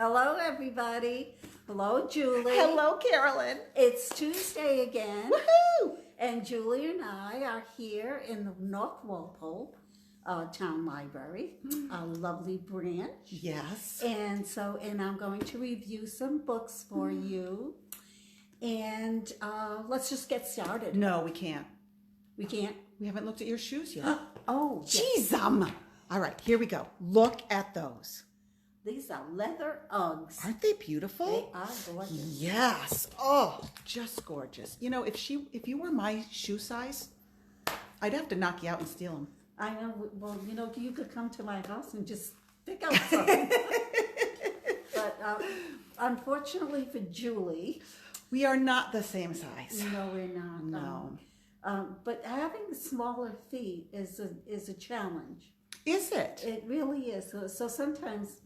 Hello, everybody. Hello, Julie. Hello, Carolyn. It's Tuesday again. Woohoo! And Julie and I are here in the North Walpole Town Library, a lovely branch. Yes. And I'm going to review some books for you. And let's just get started. No, we can't. We can't? We haven't looked at your shoes yet. Oh, Jeez, All right, here we go. Look at those. These are leather Uggs. Aren't they beautiful? They are gorgeous. Yes. Oh, just gorgeous. You know, if you were my shoe size, I'd have to knock you out and steal them. I know. Well, you know, you could come to my house and just pick out some. But unfortunately for Julie, we are not the same size. no, we're not. No. But having smaller feet is a challenge. Is it? It really is. So sometimes,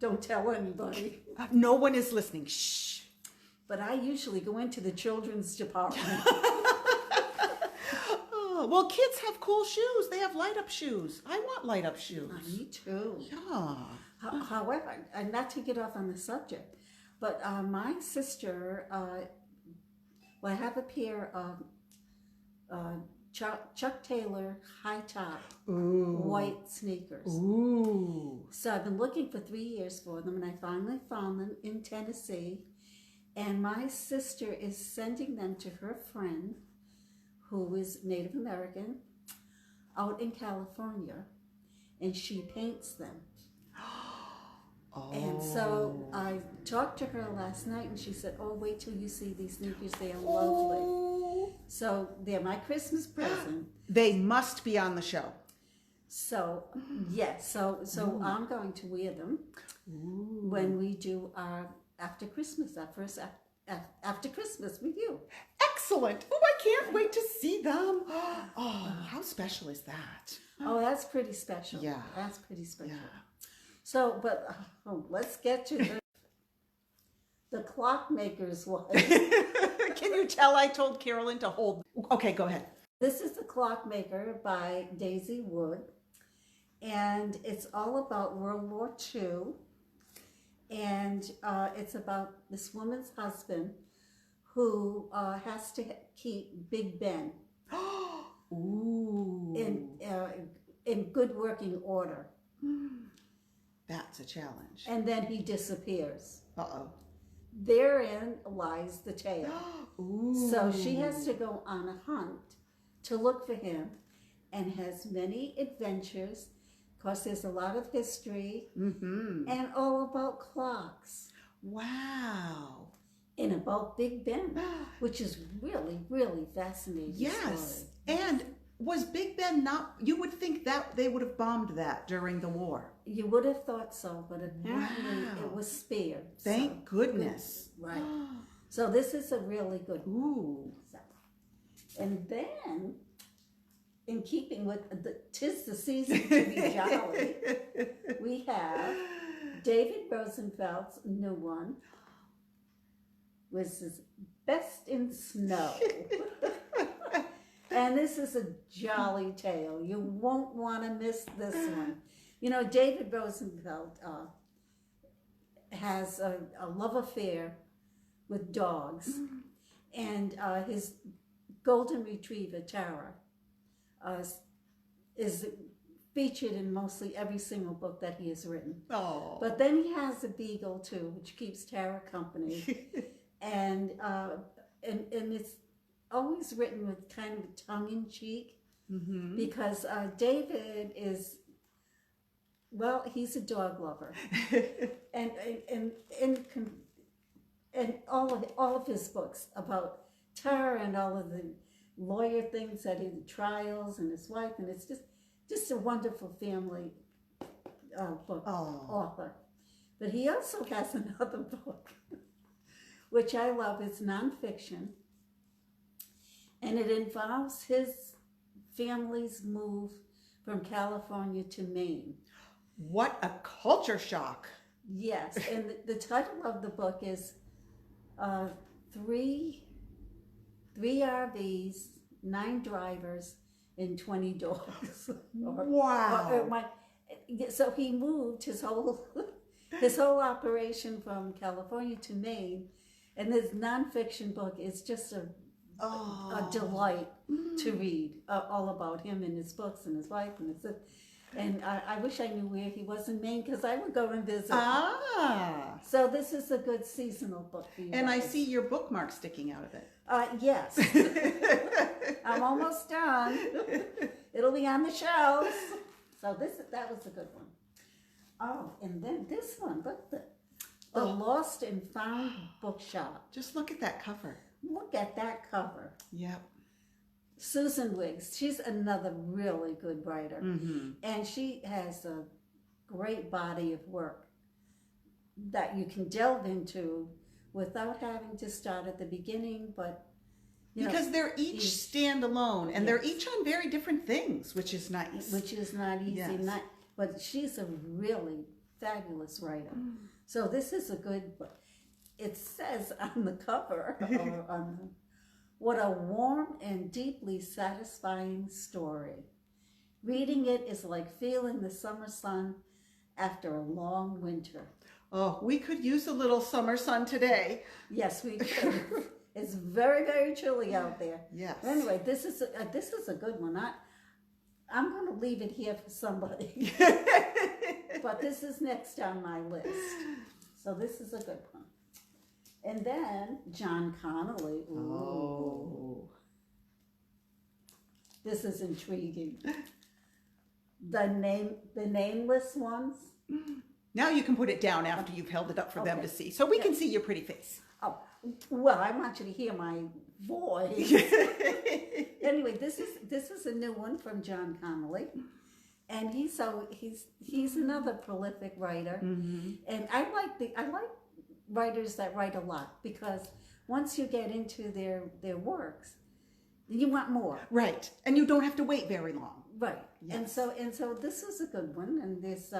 don't tell anybody. No one is listening. Shh. But I usually go into the children's department. Oh, well, kids have cool shoes. They have light up shoes. I want light up shoes. Me too. Yeah. However, and not to get off on the subject, but my sister, I have a pair of Chuck Taylor high top white sneakers. Ooh. So I've been looking for 3 years for them, and I finally found them in Tennessee. And my sister is sending them to her friend, who is Native American, out in California, and she paints them. Oh. And so I talked to her last night, and she said, "Oh, wait till you see these sneakers. They are lovely." So they're my Christmas present. They must be on the show. So yes, so I'm going to wear them when we do our after Christmas, our first after Christmas review. Excellent. Oh, I can't wait to see them. Oh, how special is that? Oh, that's pretty special. Yeah. That's pretty special. Yeah. So, but let's get to the clockmaker's wife. Can you tell I told Carolyn to hold? Okay, go ahead. This is The Clockmaker by Daisy Wood, and it's all about World War II, and it's about this woman's husband who has to keep Big Ben in good working order. That's a challenge. And then he disappears. Uh-oh. Therein lies the tale. Ooh. So she has to go on a hunt to look for him, and has many adventures. Of course, there's a lot of history and all about clocks. Wow. And about Big Ben, which is really, really fascinating. Yes. Story. And was Big Ben not, you would think that they would have bombed that during the war. You would have thought so, but apparently it was spared. Thank goodness. Right. So this is a really good one. Ooh. And then, in keeping with tis the season to be jolly, we have David Rosenfeld's new one, which is Best in Snow. And this is a jolly tale. You won't want to miss this one. You know, David Rosenfeld has a love affair with dogs. And his golden retriever, Tara, is featured in mostly every single book that he has written. Oh. But then he has a beagle, too, which keeps Tara company. and it's always written with kind of tongue-in-cheek, because David is, well, he's a dog lover. and all of his books about Tara and all of the lawyer things that he trials and his wife, and it's just a wonderful family book author. But he also has another book, which I love. It's nonfiction, and it involves his family's move from California to Maine. What a culture shock. Yes, and the title of the book is Three RVs, 9 drivers, and 20 dogs. Wow. So he moved his whole his whole operation from California to Maine, and this nonfiction book is just a delight to read, all about him and his books and his wife and his. And I wish I knew where he was in Maine, because I would go and visit. So this is a good seasonal book for you. And guys. I see your bookmark sticking out of it. Yes. I'm almost done. It'll be on the shelves. So that was a good one. Oh, and then this one, look, the Lost and Found Bookshop. Just look at that cover. Look at that cover. Yep. Susan Wiggs, she's another really good writer. Mm-hmm. And she has a great body of work that you can delve into without having to start at the beginning, but because they're each standalone, and they're each on very different things, which is nice. Which is not easy. Yes. But she's a really fabulous writer. So this is a good book. It says on the cover, or on the, what a warm and deeply satisfying story. Reading it is like feeling the summer sun after a long winter. Oh, we could use a little summer sun today. Yes, we could. It's very, very chilly out there. Yes. Anyway, this is a good one. I'm going to leave it here for somebody. But this is next on my list. So this is a good one. And then John Connolly. Ooh. Oh. This is intriguing. The Nameless Ones. Now you can put it down after you've held it up for them to see. So we can see your pretty face. Oh, well, I want you to hear my voice. Anyway, this is a new one from John Connolly. And he's another prolific writer. Mm-hmm. And I like writers that write a lot, because once you get into their works, you want more. Right. And you don't have to wait very long. Right. Yes. And so this is a good one, and this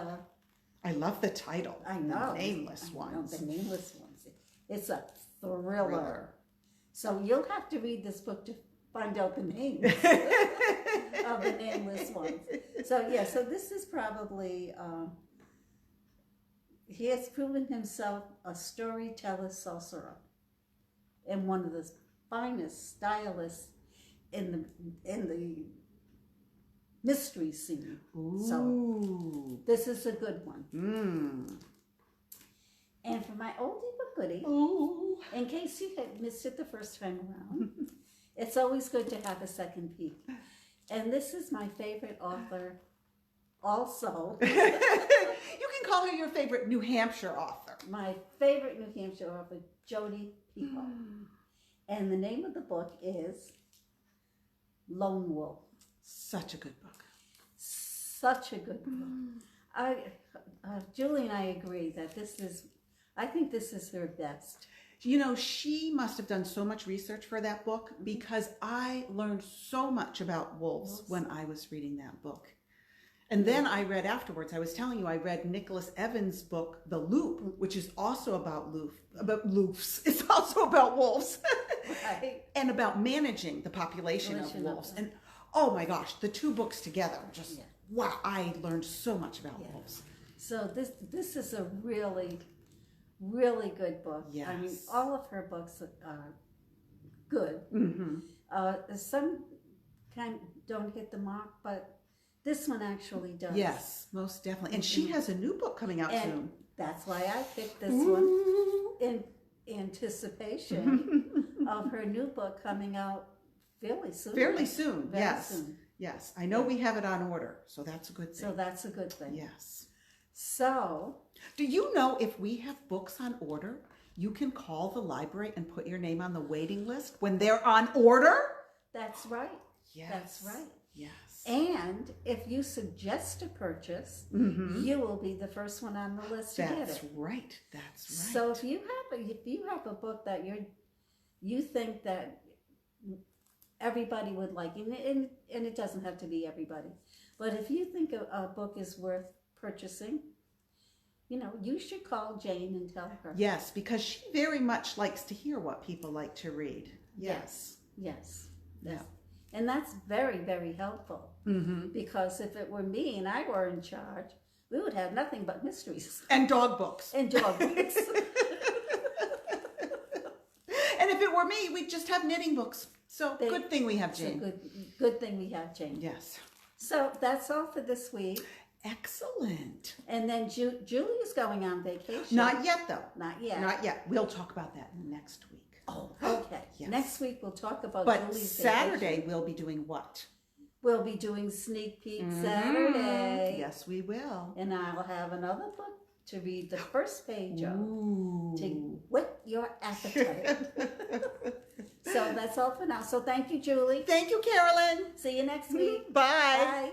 I love the title. I know. The Nameless Ones. The Nameless Ones. It's a thriller. So you'll have to read this book to find out the names of the Nameless Ones. So yeah, so this is probably he has proven himself a storyteller sorcerer and one of the finest stylists in the mystery scene. Ooh. So this is a good one. Mm. And for my oldie but goodie, Ooh. in case you had missed it the first time around, it's always good to have a second peek. And this is my favorite author also. You can call her your favorite New Hampshire author. My favorite New Hampshire author, Jodi Picoult. And the name of the book is Lone Wolf. Such a good book. Such a good book. Julie and I agree that I think this is her best. You know, she must have done so much research for that book, because I learned so much about wolves when I was reading that book. And then I read afterwards, I was telling you, I read Nicholas Evans' book, The Loop, which is also about loofs. It's also about wolves. Right. And about managing the population of wolves. And oh my gosh, the two books together, just wow, I learned so much about wolves. So this is a really, really good book. Yes. I mean, all of her books are good. Mm-hmm. Some kind don't hit the mark, but this one actually does. Yes, most definitely. And she has a new book coming out soon. That's why I picked this one in anticipation of her new book coming out fairly soon. Fairly soon, Very yes. soon. Yes, I know we have it on order, so that's a good thing. So that's a good thing. Yes. So, do you know if we have books on order, you can call the library and put your name on the waiting list when they're on order? that's right. Yes. That's right. Yes. And if you suggest a purchase, you will be the first one on the list to get it. That's right. That's right. So if you have a book that you think that everybody would like, and it doesn't have to be everybody, but if you think a book is worth purchasing, you should call Jane and tell her. Yes, because she very much likes to hear what people like to read. Yes. Yes. Yeah. And that's very, very helpful. Because if it were me and I were in charge, we would have nothing but mysteries And dog books. and dog books. And if it were me, we'd just have knitting books. So They- good thing we have It's a Jane. good thing we have Jane. Yes. So that's all for this week. Excellent. And then Julie's going on vacation. Not yet, though. Not yet. Not yet. We'll talk about that next week. Oh, okay. Yes. Next week we'll talk about But Julie's Saturday, vacation. we'll be doing what? We'll be doing Sneak Peek Mhm. Saturday. Yes, we will. And I'll have another book to read the first page of Ooh. to whet your appetite. So that's all for now. So thank you, Julie. Thank you, Carolyn. See you next week. Bye. Bye.